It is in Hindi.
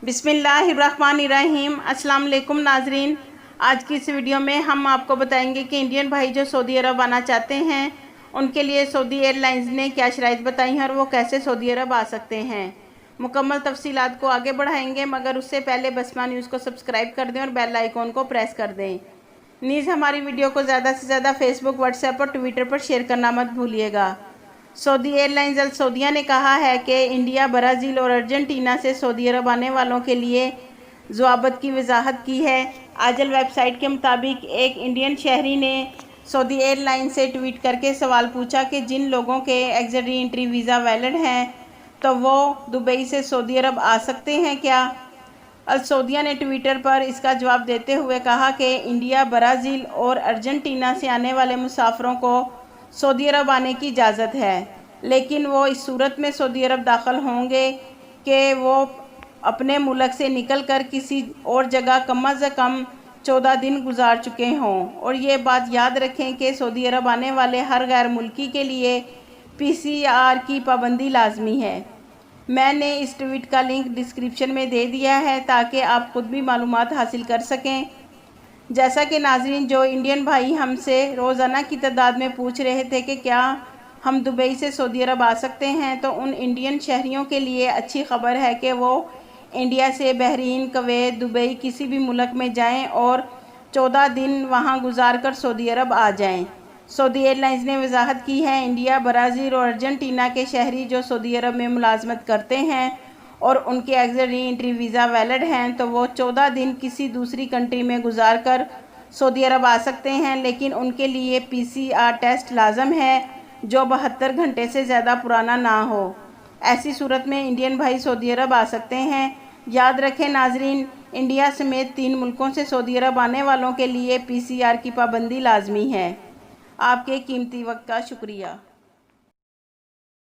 बिस्मिल्लाहिर्रहमानिर्रहीम। अस्सलाम वालेकुम नाजरीन, आज की इस वीडियो में हम आपको बताएंगे कि इंडियन भाई जो सऊदी अरब आना चाहते हैं उनके लिए सऊदी एयरलाइंस ने क्या शराइत बताई हैं और वो कैसे सऊदी अरब आ सकते हैं। मुकम्मल तफसीलात को आगे बढ़ाएंगे, मगर उससे पहले बसमा न्यूज़ को सब्सक्राइब कर दें और बेल आइकॉन को प्रेस कर दें। नीज़ हमारी वीडियो को ज़्यादा से ज़्यादा फेसबुक, व्हाट्सएप और ट्विटर पर शेयर करना मत भूलिएगा। सऊदी एयरलाइंस अल सऊदिया ने कहा है कि इंडिया, ब्राज़ील और अर्जेंटीना से सऊदी अरब आने वालों के लिए ज़वाबत की वजाहत की है। आजल वेबसाइट के मुताबिक एक इंडियन शहरी ने सऊदी एयरलाइन से ट्वीट करके सवाल पूछा कि जिन लोगों के exit re entry visa valid हैं तो वो दुबई से सऊदी अरब आ सकते हैं क्या। अल सऊदिया ने ट्विटर पर इसका जवाब देते हुए कहा कि इंडिया, ब्राज़ील और अर्जेंटीना से आने वाले मुसाफिरों को सऊदी अरब आने की इजाज़त है, लेकिन वो इस सूरत में सऊदी अरब दाखिल होंगे कि वो अपने मुल्क से निकल कर किसी और जगह कम अज़ कम 14 दिन गुजार चुके हों। और ये बात याद रखें कि सऊदी अरब आने वाले हर गैर मुल्की के लिए PCR की पाबंदी लाजमी है। मैंने इस ट्वीट का लिंक डिस्क्रिप्शन में दे दिया है ताकि आप खुद भी मालूमात हासिल कर सकें। जैसा कि नाजरीन, जो इंडियन भाई हमसे रोज़ाना की तादाद में पूछ रहे थे कि क्या हम दुबई से सऊदी अरब आ सकते हैं, तो उन इंडियन शहरियों के लिए अच्छी खबर है कि वो इंडिया से बहरीन, कुवैत, दुबई किसी भी मुल्क में जाएं और 14 दिन वहां गुजार कर सऊदी अरब आ जाएं। सऊदी एयरलाइंस ने वजाहत की है, इंडिया, ब्राज़ील और अर्जेंटीना के शहरी जो सऊदी अरब में मुलाजमत करते हैं और उनके exit re entry visa valid हैं तो वो 14 दिन किसी दूसरी कंट्री में गुजार कर सऊदी अरब आ सकते हैं, लेकिन उनके लिए PCR टेस्ट लाजम है जो 72 घंटे से ज़्यादा पुराना ना हो। ऐसी सूरत में इंडियन भाई सऊदी अरब आ सकते हैं। याद रखें नाजरीन, इंडिया समेत 3 मुल्कों से सऊदी अरब आने वालों के लिए PCR की पाबंदी लाजमी है। आपके कीमती वक्त का शुक्रिया।